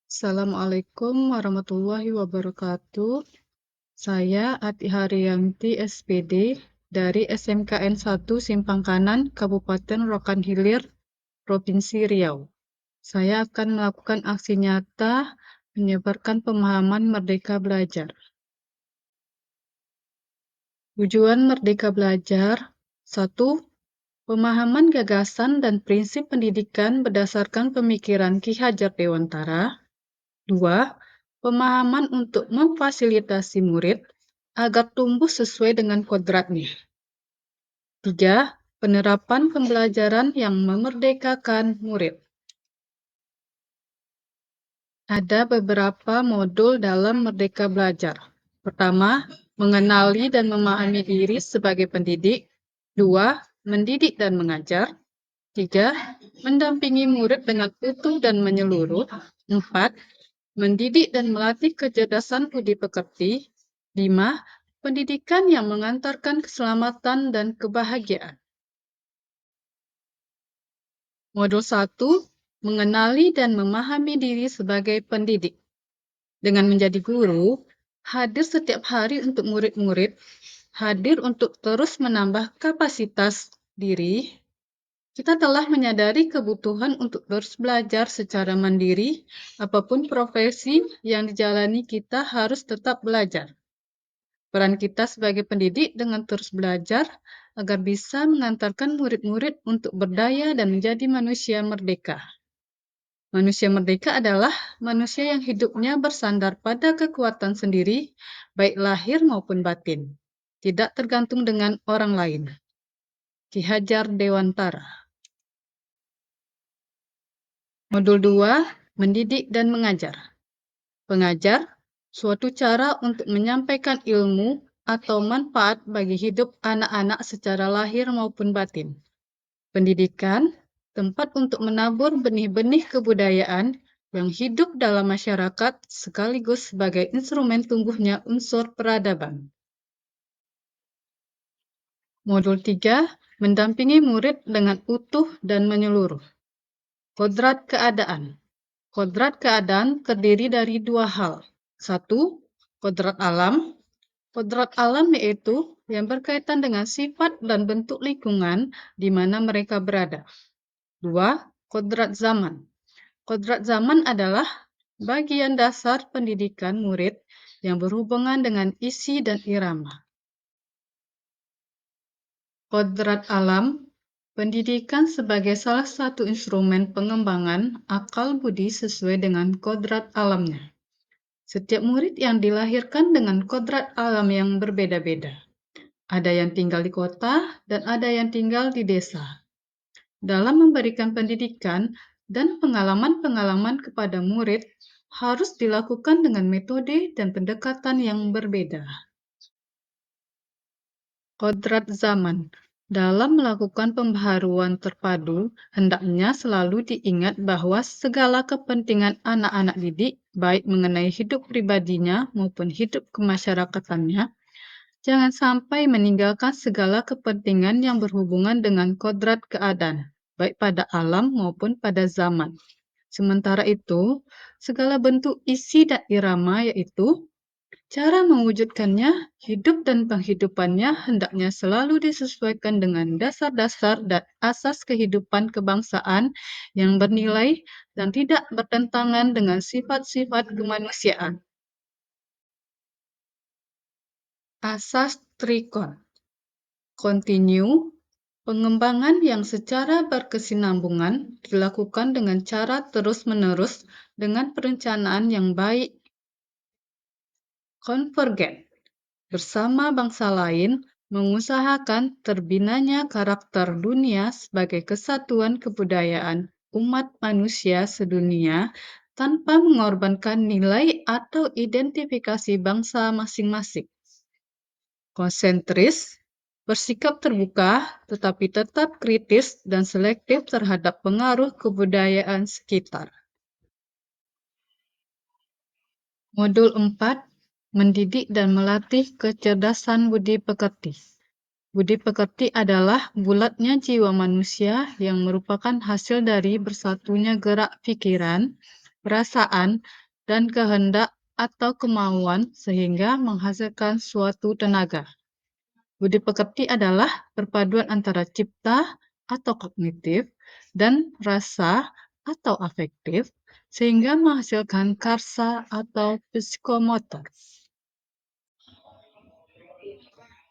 Assalamualaikum warahmatullahi wabarakatuh. Saya Ati Haryanti SPD dari SMKN 1 Simpang Kanan, Kabupaten Rokan Hilir, Provinsi Riau. Saya akan melakukan aksi nyata menyebarkan pemahaman Merdeka Belajar. Tujuan Merdeka Belajar: 1. Pemahaman gagasan dan prinsip pendidikan berdasarkan pemikiran Ki Hajar Dewantara. 2. Pemahaman untuk memfasilitasi murid agar tumbuh sesuai dengan kodratnya. 3. Penerapan pembelajaran yang memerdekakan murid. Ada beberapa modul dalam Merdeka Belajar. Pertama, mengenali dan memahami diri sebagai pendidik. 2. Mendidik dan mengajar. 3. Mendampingi murid dengan utuh dan menyeluruh. 4. Mendidik dan melatih kecerdasan budi pekerti. 5. Pendidikan yang mengantarkan keselamatan dan kebahagiaan. Modul 1. Mengenali dan memahami diri sebagai pendidik. Dengan menjadi guru, hadir setiap hari untuk murid-murid, hadir untuk terus menambah kapasitas diri, kita telah menyadari kebutuhan untuk terus belajar secara mandiri. Apapun profesi yang dijalani, kita harus tetap belajar. Peran kita sebagai pendidik dengan terus belajar agar bisa mengantarkan murid-murid untuk berdaya dan menjadi manusia merdeka. Manusia merdeka adalah manusia yang hidupnya bersandar pada kekuatan sendiri, baik lahir maupun batin, tidak tergantung dengan orang lain. Ki Hajar Dewantara. Modul 2, mendidik dan mengajar. Pengajar, suatu cara untuk menyampaikan ilmu atau manfaat bagi hidup anak-anak secara lahir maupun batin. Pendidikan, tempat untuk menabur benih-benih kebudayaan yang hidup dalam masyarakat sekaligus sebagai instrumen tumbuhnya unsur peradaban. Modul 3, mendampingi murid dengan utuh dan menyeluruh. Kodrat keadaan. Kodrat keadaan terdiri dari dua hal. 1. Kodrat alam. Kodrat alam yaitu yang berkaitan dengan sifat dan bentuk lingkungan di mana mereka berada. 2. Kodrat zaman. Kodrat zaman adalah bagian dasar pendidikan murid yang berhubungan dengan isi dan irama. Kodrat alam, pendidikan sebagai salah satu instrumen pengembangan akal budi sesuai dengan kodrat alamnya. Setiap murid yang dilahirkan dengan kodrat alam yang berbeda-beda. Ada yang tinggal di kota dan ada yang tinggal di desa. Dalam memberikan pendidikan dan pengalaman-pengalaman kepada murid harus dilakukan dengan metode dan pendekatan yang berbeda. Kodrat zaman. Dalam melakukan pembaharuan terpadu, hendaknya selalu diingat bahwa segala kepentingan anak-anak didik, baik mengenai hidup pribadinya maupun hidup kemasyarakatannya, jangan sampai meninggalkan segala kepentingan yang berhubungan dengan kodrat keadaan, baik pada alam maupun pada zaman. Sementara itu, segala bentuk isi dan irama yaitu cara mewujudkannya, hidup dan penghidupannya hendaknya selalu disesuaikan dengan dasar-dasar dan asas kehidupan kebangsaan yang bernilai dan tidak bertentangan dengan sifat-sifat kemanusiaan. Asas Trikon. Continue, pengembangan yang secara berkesinambungan dilakukan dengan cara terus-menerus dengan perencanaan yang baik. Konvergen, bersama bangsa lain mengusahakan terbinanya karakter dunia sebagai kesatuan kebudayaan umat manusia sedunia tanpa mengorbankan nilai atau identifikasi bangsa masing-masing. Konsentris, bersikap terbuka tetapi tetap kritis dan selektif terhadap pengaruh kebudayaan sekitar. Modul 4, mendidik dan melatih kecerdasan budi pekerti. Budi pekerti adalah bulatnya jiwa manusia yang merupakan hasil dari bersatunya gerak pikiran, perasaan, dan kehendak atau kemauan sehingga menghasilkan suatu tenaga. Budi pekerti adalah perpaduan antara cipta atau kognitif dan rasa atau afektif sehingga menghasilkan karsa atau psikomotor.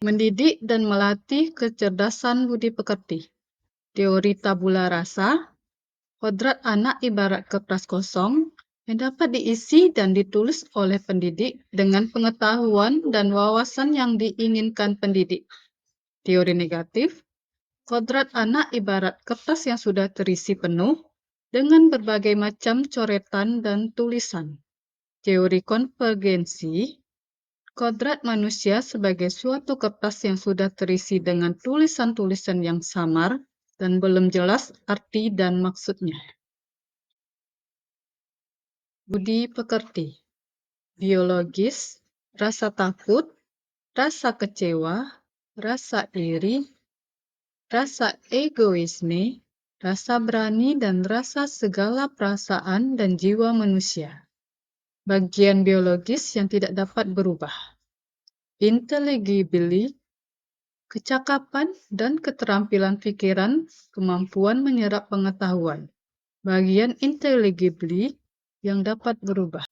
Mendidik dan melatih kecerdasan budi pekerti. Teori tabula rasa, kodrat anak ibarat kertas kosong yang dapat diisi dan ditulis oleh pendidik dengan pengetahuan dan wawasan yang diinginkan pendidik. Teori negatif, kodrat anak ibarat kertas yang sudah terisi penuh dengan berbagai macam coretan dan tulisan. Teori konvergensi, kodrat manusia sebagai suatu kertas yang sudah terisi dengan tulisan-tulisan yang samar dan belum jelas arti dan maksudnya. Budi pekerti, biologis, rasa takut, rasa kecewa, rasa iri, rasa egoisme, rasa berani, dan rasa segala perasaan dan jiwa manusia. Bagian biologis yang tidak dapat berubah. Intelligibility, kecakapan dan keterampilan pikiran, kemampuan menyerap pengetahuan. Bagian intelligibility yang dapat berubah.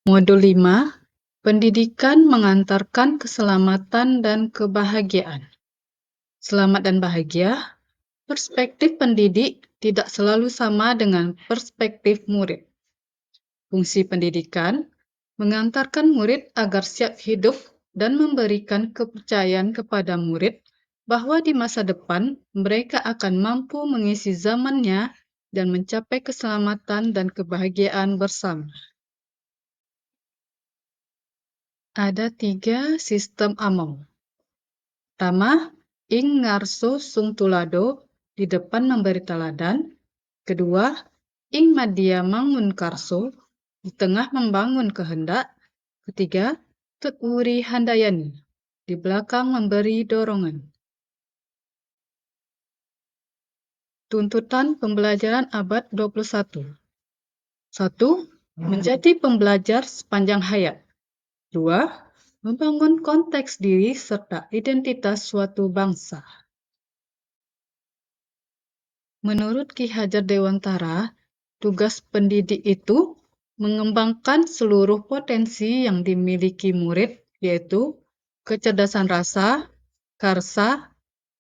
Modul 5, pendidikan mengantarkan keselamatan dan kebahagiaan. Selamat dan bahagia, perspektif pendidik tidak selalu sama dengan perspektif murid. Fungsi pendidikan mengantarkan murid agar siap hidup dan memberikan kepercayaan kepada murid bahwa di masa depan mereka akan mampu mengisi zamannya dan mencapai keselamatan dan kebahagiaan bersama. Ada 3 sistem among. Pertama, ing ngarso sung tulado, di depan memberi teladan. Kedua, ing madya mangun karso, di tengah membangun kehendak. Ketiga, tut wuri handayani, di belakang memberi dorongan. Tuntutan pembelajaran abad 21. 1. Menjadi pembelajar sepanjang hayat. 2. Membangun konteks diri serta identitas suatu bangsa. Menurut Ki Hajar Dewantara, tugas pendidik itu mengembangkan seluruh potensi yang dimiliki murid, yaitu kecerdasan rasa, karsa,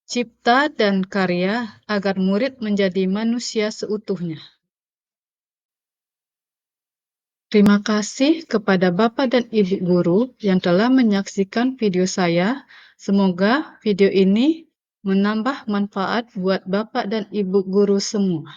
cipta, dan karya agar murid menjadi manusia seutuhnya. Terima kasih kepada Bapak dan Ibu guru yang telah menyaksikan video saya. Semoga video ini menambah manfaat buat Bapak dan Ibu guru semua.